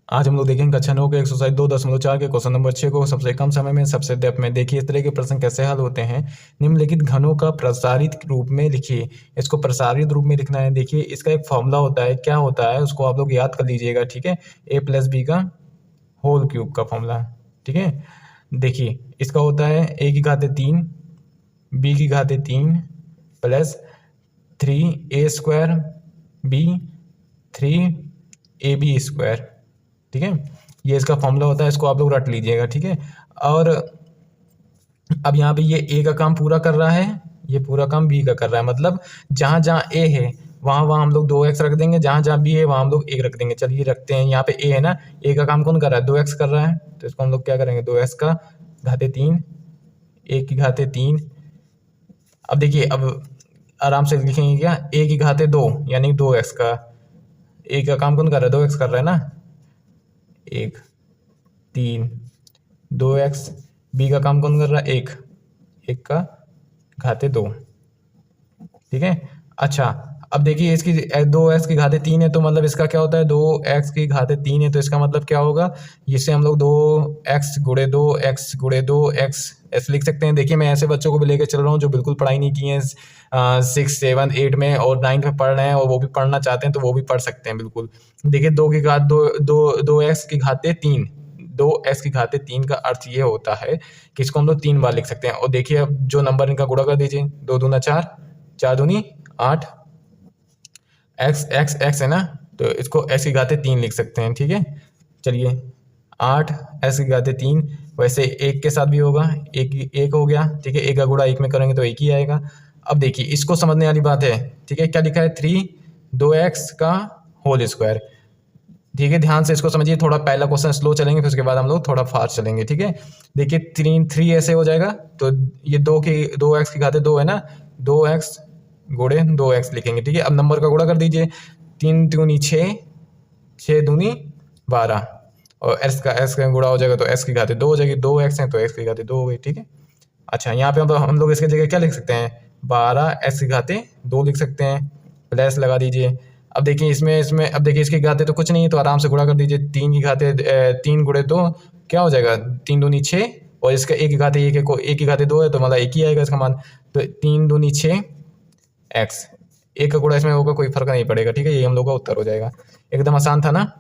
आज हम लोग देखेंगे कक्षा 9 के एक्सरसाइज 2.4 के क्वेश्चन नंबर 6 को सबसे कम समय में सबसे डेप्थ में। देखिए इस तरह के प्रश्न कैसे हल होते हैं। निम्नलिखित घनों का प्रसारित रूप में लिखिए। इसको प्रसारित रूप में लिखना है। देखिए इसका एक फॉर्मूला होता है, क्या होता है उसको आप लोग याद कर लीजिएगा, ठीक है। a+b का होल क्यूब का फॉर्मूला, ठीक है। देखिए इसका होता है a की घाते 3 b की घाते 3 प्लस 3a² b 3ab², ठीक है। ये इसका फॉर्मूला होता है, इसको आप लोग रट लीजिएगा, ठीक है। और अब यहाँ पे ये ए का काम पूरा कर रहा है, ये पूरा काम बी का कर रहा है। मतलब जहाँ जहाँ ए है वहाँ हम लोग 2x रख देंगे, जहाँ जहाँ बी है वहाँ हम लोग 1 रख देंगे। चलिए रखते हैं। यहाँ पे ए है ना, ए का काम कौन कर रहा है, 2x कर रहा है, तो इसको हम लोग क्या करेंगे, 2x का घाते 3 ए की घाते 3। अब देखिए अब आराम से लिखेंगे क्या, ए की घाते 2 यानी 2x का, ए का काम कौन कर रहा है, 2x कर रहा है ना, 1 3 2x, बी का काम कौन कर रहा है, 1 का घाते 2, ठीक है। अच्छा अब देखिए इसकी 2x की घाते 3 है, तो मतलब इसका क्या होता है, 2x की घाते 3 है, तो इसका मतलब क्या होगा, इससे हम लोग 2x गुणे 2x गुणे 2x ऐसे लिख सकते हैं। देखिए मैं ऐसे बच्चों को भी लेकर चल रहा हूँ जो बिल्कुल पढ़ाई नहीं की है 6, 7, 8 में और 9 में पढ़ रहे हैं, और वो भी पढ़ना चाहते हैं तो वो भी पढ़ सकते हैं बिल्कुल। देखिए 2x की घाते 3, 2x की घाते 3 का अर्थ ये होता है कि इसको हम लोग 3 बार लिख सकते हैं। और देखिए अब जो नंबर इनका गुणा कर दीजिए, 2 दूना 4, 4 दूनी 8, x है ना, तो इसको x की घाते 3 लिख सकते हैं, ठीक है। चलिए 8 x की घाते 3, वैसे 1 के साथ भी होगा, 1 हो गया, ठीक है। 1 का गुणा 1 में करेंगे तो 1 ही आएगा। अब देखिए इसको समझने वाली बात है, ठीक है। क्या लिखा है, 3 2x का होल स्क्वायर, ठीक है। ध्यान से इसको समझिए, थोड़ा पहला क्वेश्चन स्लो चलेंगे, फिर उसके बाद हम लोग थोड़ा फास्ट चलेंगे, ठीक है। देखिए 3 ऐसे हो जाएगा, तो ये 2x की घाते 2 है ना, 2x गुणे 2x लिखेंगे, ठीक है। अब नंबर का गुणा कर दीजिए, 3 दूनी 6, 6 दूनी 12, और s का गुणा हो जाएगा तो s की घाते 2 हो जाएगी, 2x है तो x की घाते 2 हो गई, ठीक है। अच्छा यहाँ पे हम लोग इसके जगह क्या लिख सकते हैं, 12 x की घाते 2 लिख सकते हैं, प्लस लगा दीजिए। अब देखिए इसमें अब देखिए इसकी घाते तो कुछ नहीं है, तो आराम से गुणा कर दीजिए। 3 की घाते 3 गुणे 2 क्या हो जाएगा, 3 दूनी 6, और इसका 1 की घाते 1 है, 1 की घाते 2 है, तो मतलब 1 ही आएगा इसका मान। तो 3 दूनी 6 x, 1 का गुणा इसमें होगा, कोई फर्क नहीं पड़ेगा, ठीक है। ये हम लोग का उत्तर हो जाएगा। एकदम आसान था ना।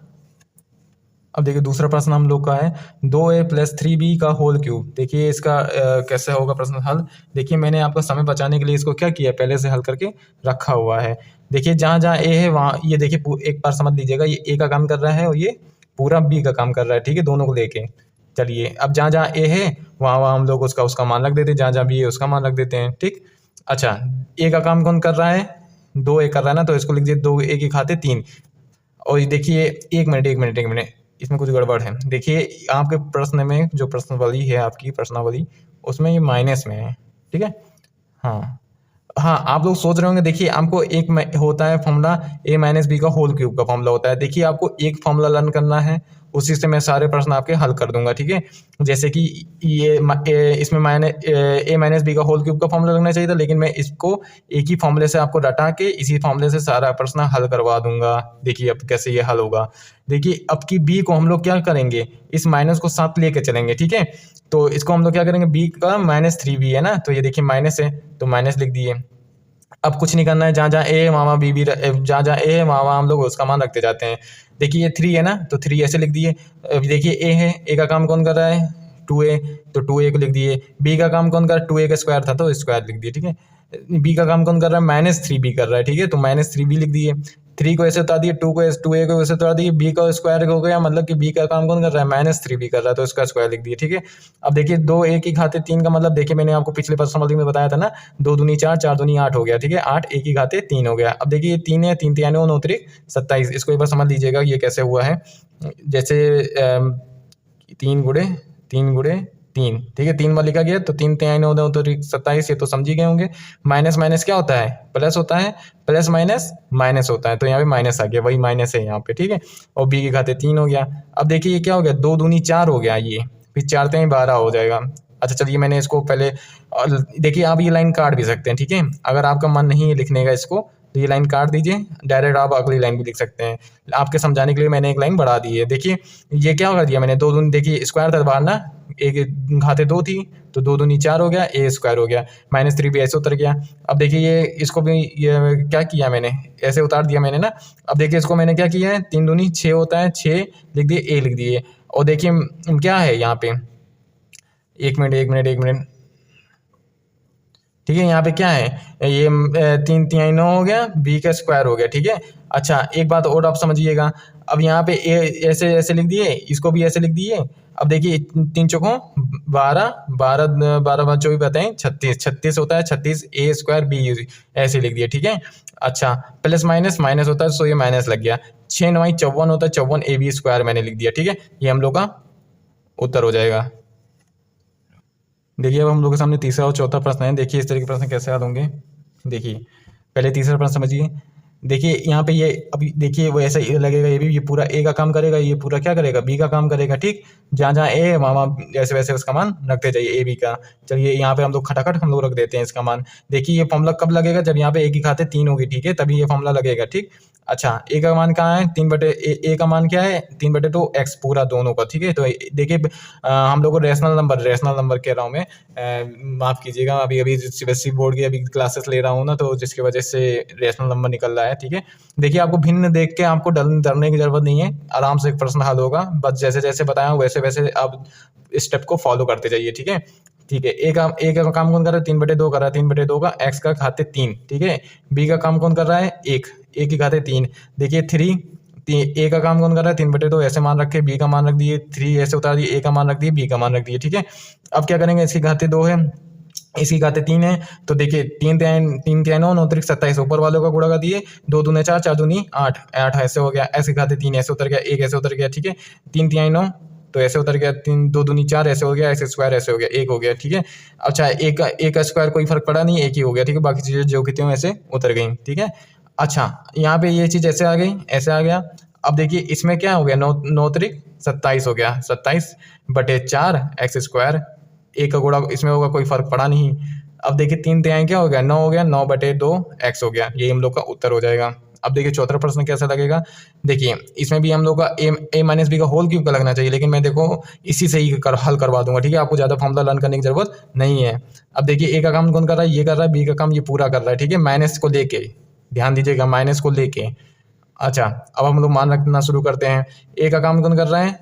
अब देखिए दूसरा प्रश्न हम लोग का है 2a + 3b का होल क्यूब। देखिए इसका कैसे होगा प्रश्न हल। देखिए मैंने आपका समय बचाने के लिए इसको क्या किया, पहले से हल करके रखा हुआ है। देखिए जहाँ जहाँ a है वहाँ, ये देखिए एक बार समझ लीजिएगा, ये a का काम कर रहा है और ये पूरा b का काम कर रहा है, ठीक है, दोनों को लेके। चलिए अब जहाँ जहाँ a है वहाँ हम लोग उसका मान रख देते हैं, जहाँ जहाँ b है उसका मान रख देते हैं, ठीक। अच्छा a का काम कौन कर रहा है, 2a कर रहा है ना, तो इसको लिख दीजिए 2a की घाते 3। और देखिए एक मिनट इसमें कुछ गड़बड़ है। देखिए आपके प्रश्न में जो प्रश्नावली है, आपकी प्रश्नावली, उसमें ये माइनस में है, ठीक है। हाँ हाँ, आप लोग सोच रहे होंगे, देखिए आपको एक होता है फॉर्मूला a - b का होल क्यूब का फॉर्मूला होता है। देखिए आपको एक फॉर्मूला लर्न करना है, उसी से मैं सारे प्रश्न आपके हल कर दूंगा, ठीक है। जैसे कि इसमें a - b का होल क्यूब का फॉर्मूला लगना चाहिए था, लेकिन मैं इसको एक ही फॉर्मूले से आपको रटा के इसी फॉर्मूले से सारा प्रश्न हल करवा दूंगा। देखिए अब कैसे ये हल होगा। देखिए अब की b को हम लोग क्या करेंगे, इस माइनस को साथ लेके चलेंगे, ठीक है। तो इसको हम लोग क्या करेंगे, b का -3b है ना, तो ये देखिए माइनस है तो माइनस लिख दिए। अब कुछ नहीं करना है, जहाँ जहाँ ए है वहाँ बी भी, जहाँ जहाँ ए है वहाँ हम लोग उसका मान रखते जाते हैं। देखिए ये 3 है ना, तो 3 ऐसे लिख दिए। अब देखिए ए है, ए का काम कौन कर रहा है, 2a, तो 2a को लिख दिए। बी का काम कौन कर रहा है, 2a का स्क्वायर था तो स्क्वायर लिख दिए, ठीक है। बी का काम कौन कर रहा है, -3b कर रहा है, ठीक है, तो -3b लिख दिए। 3 को ऐसे उतार दिए, 2a को ऐसे उतार दिए, b का स्क्वायर हो गया, मतलब कि b का काम कौन कर रहा है, -3b कर रहा है, तो इसका स्क्वायर लिख दिए, ठीक है। अब देखिए 2a की घाते 3 का मतलब, देखिए मैंने आपको पिछले प्रश्न में बताया था ना, 2 दूनी 4, 4 दूनी 8 हो गया, ठीक है। 8 a की घाते 3 हो गया। अब देखिए 3 है, 3 3 9 3 27, इसको एक बार समझ लीजिएगा ये कैसे हुआ है। जैसे 3 गुणे 3, ठीक है, 3 बार लिखा गया, तो 3 3 9 9 27, ये तो समझ ही गए होंगे। माइनस माइनस क्या होता है, प्लस होता है, प्लस माइनस माइनस होता है, तो यहाँ पे माइनस आ गया, वही माइनस है यहाँ पे, ठीक है। और बी के घाते 3 हो गया। अब देखिए ये क्या हो गया, 2 दूनी 4 हो गया, ये फिर 4 3 12 हो जाएगा। अच्छा चलिए मैंने इसको पहले, देखिए आप ये लाइन काट भी सकते हैं, ठीक है। अगर आपका मन नहीं है लिखने का इसको, तो ये लाइन काट दीजिए, डायरेक्ट आप अगली लाइन भी लिख सकते हैं। आपके समझाने के लिए मैंने एक लाइन बढ़ा दी है। देखिए ये क्या कर दिया मैंने, दो दूनी, देखिए स्क्वायर था बाहर ना, एक घाते 2 थी तो 2 दूनी 4 हो गया, ए स्क्वायर हो गया, -3 भी ऐसे उतर गया। अब देखिए ये इसको भी ये क्या किया मैंने, ऐसे उतार दिया मैंने ना। अब देखिए इसको मैंने क्या किया है, 3 दूनी 6 होता है, 6 लिख दिए, ए लिख दिए। और देखिए क्या है यहाँ पे, एक मिनट एक मिनट एक मिनट, ठीक है, यहाँ पे क्या है, ये 3 3 9 हो गया, बी का स्क्वायर हो गया, ठीक है। अच्छा एक बात और आप समझिएगा, अब यहाँ पे ए ऐसे ऐसे लिख दिए, इसको भी ऐसे लिख दिए। अब देखिए 3 चौकों 12, 12 12 24 बताएं 36, 36 होता है, 36 ए स्क्वायर बी ऐसे लिख दिए, ठीक है। अच्छा प्लस माइनस माइनस होता है, सो ये माइनस लग गया। 6 9 54 होता है, 54 ए बी स्क्वायर मैंने लिख दिया, ठीक है। ये हम लोग का उत्तर हो जाएगा। देखिए अब हम लोग के सामने तीसरा और चौथा प्रश्न है। देखिए इस तरह के प्रश्न कैसे हल होंगे। देखिए पहले तीसरा प्रश्न समझिए। देखिए यहाँ पे ये अभी देखिए वो ऐसा लगेगा, ये भी ये पूरा ए का काम करेगा, ये पूरा क्या करेगा, बी का काम करेगा, ठीक। जहाँ जहाँ ए वहाँ वहाँ जैसे वैसे उसका मान रखते जाइए, ए बी का। चलिए यहाँ पे हम लोग खटाखट हम लोग रख देते हैं इसका मान। देखिए ये फॉर्मूला कब लगेगा, जब यहाँ पे ए की घाते 3 होगी, ठीक है, तभी ये फॉर्मूला लगेगा, ठीक। अच्छा ए का मान कहाँ है, 3 बटे ए का मान क्या है, 3 बटे 2 एक्स पूरा दोनों का, ठीक है। तो देखिए हम लोग को रेशनल नंबर कह रहा हूँ मैं, माफ़ कीजिएगा, अभी अभी सीबीएसई बोर्ड की अभी क्लासेस ले रहा हूँ ना, तो जिसकी वजह से रेशनल नंबर निकल रहा है, ठीक है। देखिए आपको भिन्न देख के आपको डरने की जरूरत नहीं है, आराम से एक प्रश्न हल होगा, बस जैसे जैसे बताया हूँ वैसे वैसे आप स्टेप को फॉलो करते जाइए, ठीक है। ठीक है, ए का काम कौन कर रहा है, 3/2 कर रहा है, 3/2 का एक्स का घाते 3, ठीक है। बी का काम कौन कर रहा है, ए की घाते 3। देखिए 3 ए का काम कौन कर रहा है, 3/2 ऐसे मान रखे, बी का मान रख दिए, 3 ऐसे उतार दिए, ए का मान रख दिए, बी का मान रख दिए, ठीक है। अब क्या करेंगे, इसकी घाते 2 है, इसकी घाते 3 है, तो देखिए 3 3 9 9 त्रिक 27, ऊपर वालों का गुणा कर दिए, 2 दूनी 4 4 दूनी 8 8 ऐसे हो गया, ऐसे घाते 3 ऐसे उतर गया, एक ऐसे उतर गया, ठीक है। 3 3 9 तो ऐसे उतर गया, 3 2 दूनी 4 ऐसे हो गया, ऐसे स्क्वायर ऐसे हो गया, एक हो गया, ठीक है। अच्छा एक का स्क्वायर कोई फर्क पड़ा नहीं, एक ही हो गया, ठीक है। बाकी चीजें जो की त्यों ऐसे उतर गई, ठीक है। अच्छा यहाँ पे ये चीज ऐसे आ गई, ऐसे आ गया। अब देखिए इसमें क्या हो गया, 9 9 त्रिक 27 हो गया, 27/4 एक्स स्क्वायर, एक का गुणा इसमें होगा, कोई फर्क पड़ा नहीं। अब देखिए 3 तिहाई क्या हो गया, 9 हो गया, 9/2 एक्स हो गया, ये हम लोग का उत्तर हो जाएगा। अब देखिए चौथा प्रश्न कैसा लगेगा। देखिए इसमें भी हम लोग का ए माइनस बी का होल क्यूब का लगना चाहिए, लेकिन मैं देखो इसी से ही हल करवा दूंगा, ठीक है। आपको ज्यादा फॉर्मूला लर्न करने की जरूरत नहीं है। अब देखिए ए का काम कौन कर रहा है, ये कर रहा है, बी का काम ये पूरा कर रहा है, ठीक है, माइनस को लेके, ध्यान दीजिएगा, माइनस को लेके। अच्छा अब हम लोग मान रखना शुरू करते हैं। ए का काम कौन कर रहा है,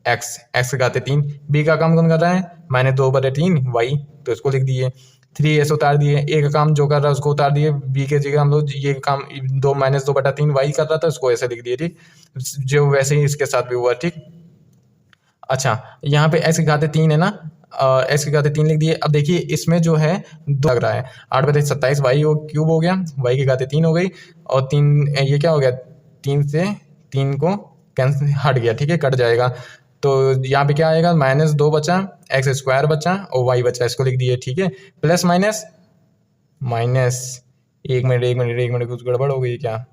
एक्स का घाते 3, बी का काम कौन कर रहा है, -2/3 वाई, तो इसको लिख दिए। 3 ऐसे उतार दिए, ए का काम जो कर रहा है उसको उतार दिए, बी के जगह हम लोग ये काम 2 -2/3 वाई कर रहा था, उसको ऐसे लिख दिए, ठीक, जो वैसे ही इसके साथ भी हुआ, ठीक। अच्छा यहाँ पे एक्स के घाते 3 है ना, एक्स के घाते 3 लिख दिए। अब देखिए इसमें जो है 2 लग रहा है, 8/27 वाई क्यूब हो गया, वाई के घाते 3 हो गई, और 3 ये क्या हो गया, 3 से 3 को कैंसिल हट गया, ठीक है, कट जाएगा। तो यहाँ पे क्या आएगा, -2 बचा, एक्स स्क्वायर बचा और वाई बचा, इसको लिख दिए, ठीक है। प्लस माइनस माइनस, एक मिनट एक मिनट एक मिनट, कुछ गड़बड़ हो गई क्या,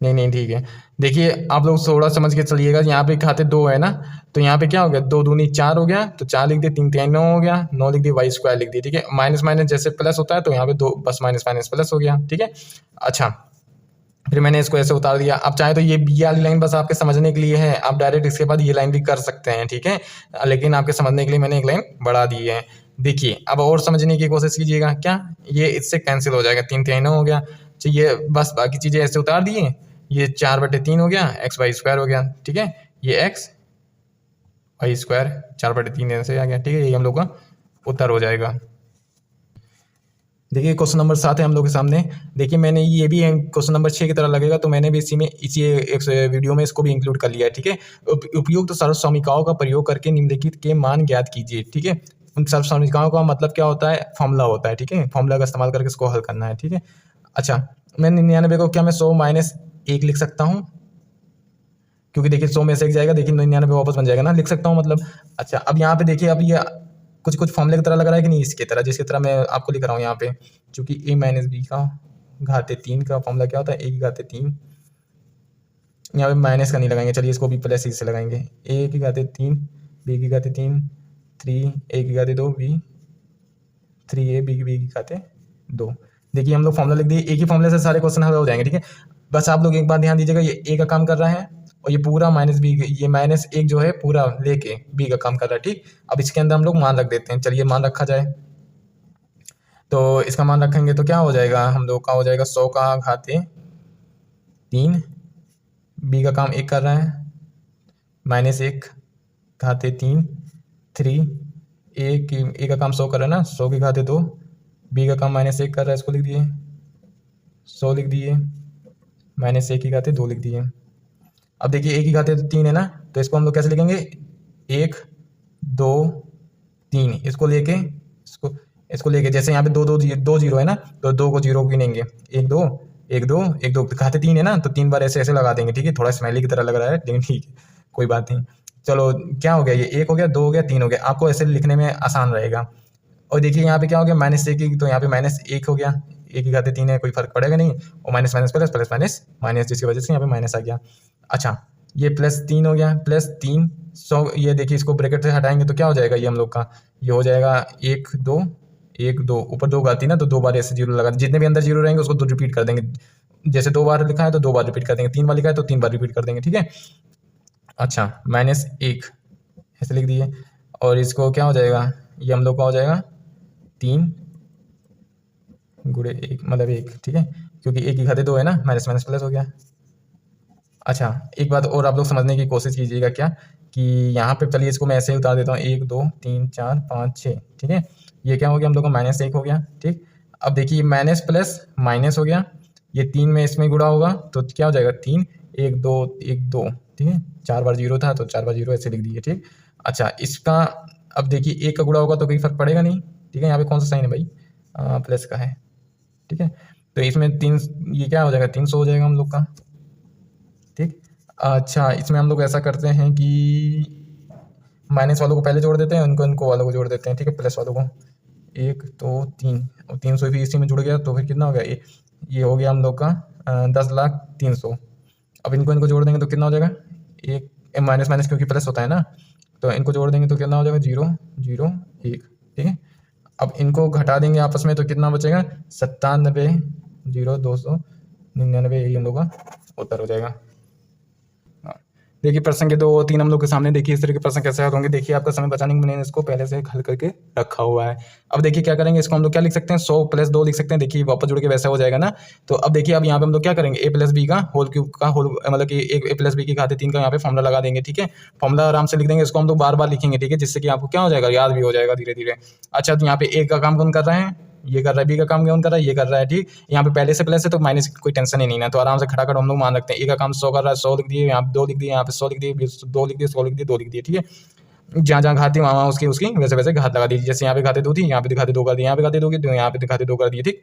नहीं नहीं ठीक है। देखिए आप लोग थोड़ा समझ के चलिएगा, यहाँ पे खाते 2 है ना, तो यहाँ पे क्या हो गया, 2 दूनी 4 हो गया, तो 4 लिख दिए, 3 3 9 हो गया, 9 लिख दिए, वाई स्क्वायर लिख दिए, ठीक है। माइनस माइनस जैसे प्लस होता है, तो यहाँ पे 2 बस माइनस माइनस प्लस हो गया, ठीक है। अच्छा फिर मैंने इसको ऐसे उतार दिया। अब चाहे तो ये बी वाली लाइन बस आपके समझने के लिए है, आप डायरेक्ट इसके बाद ये लाइन भी कर सकते हैं, ठीक है, लेकिन आपके समझने के लिए मैंने एक लाइन बढ़ा दी है। देखिए अब और समझने की कोशिश कीजिएगा, क्या ये इससे कैंसिल हो जाएगा, 3 3 9 हो गया, चाहिए बस बाकी चीज़ें ऐसे उतार दिए, ये 4/3 हो गया, एक्स वाई स्क्वायर हो गया, ठीक है, ये एक्स वाई स्क्वायर 4/3 ऐसे आ गया, ठीक है, ये हम लोग का उत्तर हो जाएगा। देखिए क्वेश्चन नंबर 7 है हम लोग के सामने। देखिए मैंने ये भी क्वेश्चन नंबर 6 की तरह लगेगा, तो मैंने भी इसी एक वीडियो में इसको भी इंक्लूड कर लिया है, ठीक है। उपयुक्त सर्वसमीकाओं का प्रयोग करके निम्नलिखित के मान ज्ञात कीजिए, ठीक है। उन सर्वसमीकाओं का मतलब क्या होता है, फॉर्मूला होता है, ठीक है, फॉर्मूला का इस्तेमाल करके इसको हल करना है, ठीक है। अच्छा मैं 99 को क्या मैं 100 - 1 लिख सकता हूँ, क्योंकि देखिए 100 में से एक जाएगा, देखिए 99 वापस बन जाएगा ना, लिख सकता हूँ मतलब। अच्छा अब यहाँ पे देखिए, अब ये कुछ कुछ फॉर्मूले की तरह लग रहा है कि नहीं, इसकी तरह, जिसकी तरह मैं आपको लिख रहा हूँ यहाँ पे, क्योंकि a - b का घाते 3 का फॉर्मूला क्या होता है, a की घाते 3, यहाँ पे माइनस का नहीं लगाएंगे, चलिए इसको भी प्लस से लगाएंगे, a की घाते 3 b की घाते 3 3 a की घाते 2 b 3a बी की घाते 2। देखिए हम लोग फॉर्मूला लिख दिए, एक ही फॉर्मूले से सारे क्वेश्चन हल हो जाएंगे, ठीक है। बस आप लोग एक बात ध्यान दीजिएगा, ये ए का काम कर रहा है और ये पूरा माइनस बी, ये -1 जो है पूरा लेके बी का काम कर रहा है, ठीक। अब इसके अंदर हम लोग मान रख देते हैं, चलिए मान रखा जाए। तो इसका मान रखेंगे तो क्या हो जाएगा हम लोग का, हो जाएगा 100 का घाते 3, बी का काम 1 कर रहा है, -1 घाते 3, 3 ए का काम 100 कर रहा है ना, 100 की घाते 2, बी का काम -1 कर रहा है, इसको लिख दिए 100 लिख दिए, -1 की घाते 2 लिख दिए। अब देखिए ए की घाते 3 है ना, तो इसको हम लोग कैसे लिखेंगे, 1 2 3, इसको लेके इसको लेके जैसे यहाँ पे 2 जीरो है ना, तो 2 को जीरो गिनेंगे, 1 2 1 2 1 2, घाते 3 है ना, तो 3 बार ऐसे ऐसे लगा देंगे, ठीक है। थोड़ा स्माइली की तरह लग रहा है लेकिन ठीक है, कोई बात नहीं। चलो क्या हो गया, ये 1 हो गया, 2 हो गया, 3 हो गया, आपको ऐसे लिखने में आसान रहेगा। और देखिए यहाँ पे क्या हो गया, -1 तो यहाँ पे -1 हो गया, 1 की घाते 3 है, कोई फर्क पड़ेगा नहीं, और minus minus plus plus minus minus, जिसकी वजह से यहाँ पे माइनस आ गया। अच्छा ये +3 हो गया, +3 100, ये देखिए इसको ब्रैकेट से हटाएंगे तो क्या हो जाएगा, ये हम लोग का ये हो जाएगा 1 2 1 2, ऊपर 2 आती ना, तो 2 बार ऐसे जीरो लगा, जितने भी अंदर जीरो रहेंगे उसको 2 रिपीट कर देंगे, जैसे 2 बार लिखा है तो 2 बार रिपीट कर देंगे, 3 बार लिखा है तो 3 बार रिपीट कर देंगे, ठीक है। अच्छा -1 ऐसे लिख दिए, और इसको क्या हो जाएगा, ये हम लोग का हो जाएगा 3 गुणे 1 मतलब 1, ठीक है, क्योंकि 1 की घाते 2 है ना, माइनस माइनस प्लस हो गया। अच्छा एक बात और आप लोग समझने की कोशिश कीजिएगा, क्या कि यहाँ पे चलिए इसको मैं ऐसे ही उतार देता हूँ, 1 2 3 4 5 6, ठीक है। ये क्या हो गया हम लोग का, -1 हो गया, ठीक। अब देखिए माइनस प्लस माइनस हो गया, ये 3 में इसमें गुणा होगा तो क्या हो जाएगा, 3 1 2 1 2, ठीक है। 4 बार जीरो था तो 4 बार जीरो ऐसे लिख दिए, ठीक। अच्छा इसका अब देखिए 1 का गुणा होगा तो कोई फर्क पड़ेगा नहीं, ठीक है। यहाँ पे कौन सा साइन है भाई, प्लस का है, ठीक है। तो इसमें 3, ये क्या हो जाएगा, 300 हो जाएगा हम लोग का, ठीक। अच्छा इसमें हम लोग ऐसा करते हैं कि माइनस वालों को पहले जोड़ देते हैं, इनको वालों को जोड़ देते हैं, ठीक है, प्लस वालों को 1 2 3, और 300 भी इसी में जुड़ गया तो फिर कितना हो गया, ये हो गया हम लोग का 10,03,000। अब इनको जोड़ देंगे तो कितना हो जाएगा, एक माइनस माइनस क्योंकि प्लस होता है ना, तो इनको जोड़ देंगे तो कितना हो जाएगा, 0 0 1, ठीक है। अब इनको घटा देंगे आपस में तो कितना बचेगा, 97 0 299, यही हम लोग का उत्तर हो जाएगा। देखिए प्रश्न के 2 और 3 हम लोग के सामने, देखिए इस तरह के प्रश्न कैसे हल होंगे, देखिए आपका समय बचाने के लिए मैंने इसको पहले से हल करके रखा हुआ है। अब देखिए क्या करेंगे, इसको हम लोग क्या लिख सकते हैं, 100 + 2 लिख सकते हैं, देखिए वापस जुड़ के वैसा हो जाएगा ना। तो अब देखिए अब यहाँ पे हम लोग क्या करेंगे, a + b का होल क्यूब का होल, मतलब कि a + b की घाते 3 का यहाँ पे फॉर्मूला लगा देंगे, ठीक है। फॉर्मूला आराम से लिख देंगे, इसको हम लोग बार बार लिखेंगे, ठीक है, जिससे कि आपको क्या हो जाएगा, याद भी हो जाएगा धीरे धीरे। अच्छा तो यहाँ पे a का काम कौन कर रहा है, ये कर रहा है, बी का काम कौन कर रहा है, ये कर रहा है, ठीक। यहाँ पे पहले से प्लस है तो माइनस की कोई टेंशन ही नहीं ना, तो आराम से खटाखट हम लोग मान रखते हैं, ए का काम 100 कर रहा है, 100 लिख दिए, यहाँ पे 2 लिख दिए, यहाँ पे 100 लिख दिए, 2 लिख दिए, 100 लिख दिए, 2 लिख दिए, ठीक है। जहाँ जहाँ घाती वहाँ उसकी वैसे वैसे घात लगा दीजिए, जैसे यहाँ पे घाते 2 थी, यहाँ पे दिखाते 2 कर दिए, यहाँ पे घाते 2 की तो यहाँ पे दिखाते 2 कर दिए, ठीक।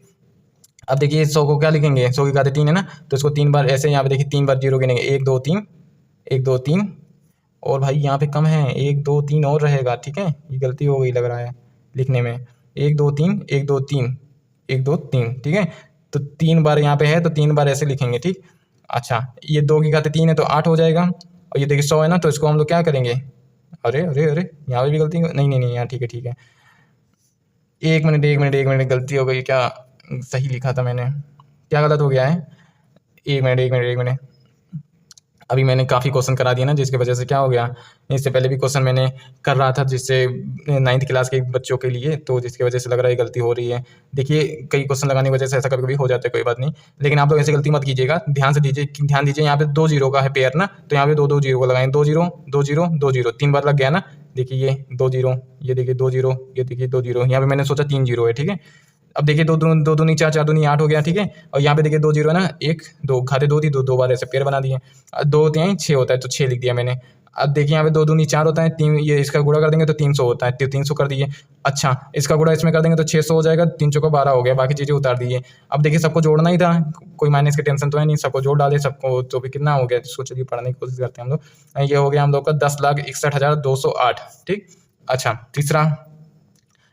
अब देखिए 100 को क्या लिखेंगे, 100 की घाते 3 है ना, तो इसको 3 बार ऐसे यहाँ पे देखिए 3 बार जीरो गिनेंगे, 1 2 3 1 2 3, और भाई यहाँ पे कम है, 1 2 3 और रहेगा, ठीक है। ये गलती हो गई लग रहा है लिखने में, 1 2 3 1 2 3 1 2 3, ठीक है। तो 3 बार यहाँ पे है तो 3 बार ऐसे लिखेंगे, ठीक। अच्छा ये 2 की घाते 3 है तो 8 हो जाएगा, और ये देखिए 100 है ना, तो इसको हम लोग क्या करेंगे, अरे अरे अरे यहाँ पे भी गलती, नहीं यहाँ ठीक है, एक मिनट गलती हो गई, क्या सही लिखा था मैंने, क्या गलत हो गया है, एक मिनट। अभी मैंने काफ़ी क्वेश्चन करा दिया ना, जिसकी वजह से क्या हो गया, इससे पहले भी क्वेश्चन मैंने कर रहा था जिससे 9th क्लास के बच्चों के लिए, तो जिसकी वजह से लग रहा है गलती हो रही है। देखिए कई क्वेश्चन लगाने की वजह से ऐसा कभी कभी हो जाता है, कोई बात नहीं, लेकिन आप लोग ऐसी गलती मत कीजिएगा, ध्यान दीजिए यहाँ पे 2 जीरो का है पेयर ना, तो यहाँ पे 2 जीरो को लगाएं, 2 जीरो 2 जीरो 2 जीरो 3 बार लग गया ना, देखिए ये 2 जीरो, ये देखिए 2 जीरो, ये देखिए 2 जीरो, यहाँ पे मैंने सोचा 3 जीरो है, ठीक है। अब देखिए 2 दूनी 4 4 दूनी 8 हो गया, ठीक है। और यहाँ पे देखिए 2 जीरो है ना, 1 2 घाते 2 थी, 2 बार ऐसे पेयर बना दिए, 2 होते हैं 6 होता है तो 6 लिख दिया मैंने। अब देखिए यहाँ पे 2 दूनी 4 होता है, 3 ये इसका गुणा कर देंगे तो 300 होता है, तो 300 कर दिए। अच्छा इसका गुणा इसमें कर देंगे तो 600 हो जाएगा, 3 चौका 12 हो गया, बाकी चीज़ें उतार दीजिए। अब देखिए सबको जोड़ना ही था, कोई माइनस की टेंशन तो है नहीं, सबको जोड़ डाले सबको, तो भी कितना हो गया, इसको चलिए पढ़ने की कोशिश करते हैं हम लोग। ये हो गया हम लोग का 10,61,208, ठीक। अच्छा तीसरा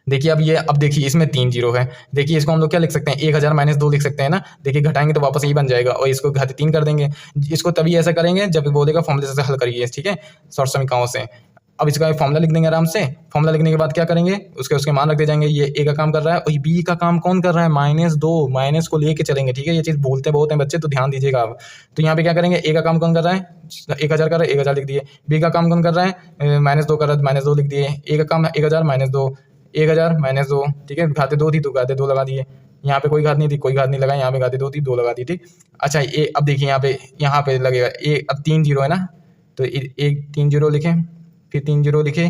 देखिए अब देखिए इसमें 3 जीरो है, देखिए इसको हम लोग क्या लिख सकते हैं, 1000 - 2 लिख सकते हैं ना, देखिए घटाएंगे तो वापस यही बन जाएगा, और इसको घाते 3 कर देंगे। इसको तभी ऐसा करेंगे जब बोलेगा फॉर्मूले से हल करिए, ठीक है, शॉर्ट समीकरणों से। अब इसका फॉर्मूला लिख देंगे आराम से। फॉर्मूला लिखने के बाद क्या करेंगे, उसके मान रखते जाएंगे। ये ए का काम कर रहा है और बी का काम कौन कर रहा है, -2, माइनस को लेके चलेंगे, ठीक है। ये चीज़ बोलते बहुत हैं बच्चे, तो ध्यान दीजिएगा आप। तो यहाँ पे क्या करेंगे, ए का काम कौन कर रहा है, 1000 कर रहा है, 1000 लिख दिए। बी का काम कौन कर रहा है, -2 कर रहा है, -2 लिख दिए। ए का काम 1000 -2, 1000 -2, ठीक है। घाते 2 थी तो घाते 2 लगा दिए। यहाँ पे कोई घात नहीं थी, कोई घात नहीं लगा। यहाँ पे घाते 2 थी, 2 लगा दी, ठीक। अच्छा ए, अब देखिए यहाँ पे लगेगा ए, अब 3 0 है ना, तो एक 3 0 लिखे, फिर 3 0 लिखे,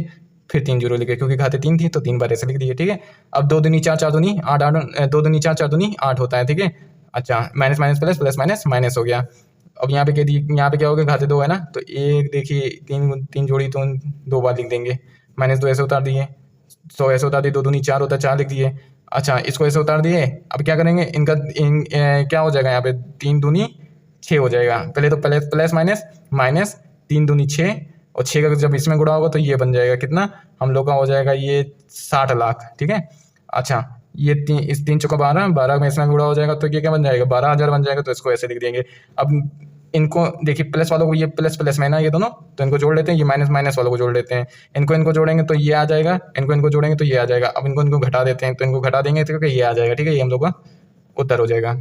फिर 3 0 लिखे, क्योंकि घाते 3 थी तो 3 बार ऐसे लिख दिए, ठीक है। अब 2 दूनी 4, 4 दूनी 8, 8, 2 दूनी 4, 4 दूनी 8 होता है, ठीक है। अच्छा minus minus plus, plus minus minus हो गया। अब यहाँ पे कह दी, यहाँ पे क्या हो गया, घाते 2 है ना, तो एक देखिए 3 जोड़ी तो 2 बार लिख देंगे। -2 ऐसे उतार दिए, 100 ऐसे उतार दिए, 2 दूनी 4 होता है, 4 लिख दिए। अच्छा इसको ऐसे उतार दिए। अब क्या करेंगे, क्या हो जाएगा, यहाँ पे 3 दूनी 6 हो जाएगा। पहले तो प्लस प्लस माइनस माइनस, 3 दूनी 6, और 6 का जब इसमें गुणा होगा तो ये बन जाएगा कितना, हम लोग का हो जाएगा ये 60 लाख, ठीक है। अच्छा ये 3 चौका 12, 12 में इसमें गुणा हो जाएगा तो ये क्या बन जाएगा, 12,000 बन जाएगा। तो इसको ऐसे लिख देंगे। अब इनको देखिए, प्लस वालों को, ये प्लस प्लस में ना ये दोनों, तो इनको जोड़ लेते हैं। ये माइनस माइनस वालों को जोड़ लेते हैं। इनको जोड़ेंगे तो ये आ जाएगा, इनको जोड़ेंगे तो ये आ जाएगा। अब इनको घटा देते हैं, तो इनको घटा देंगे तो ये आ जाएगा, ठीक है। ये हम लोग का उत्तर हो जाएगा।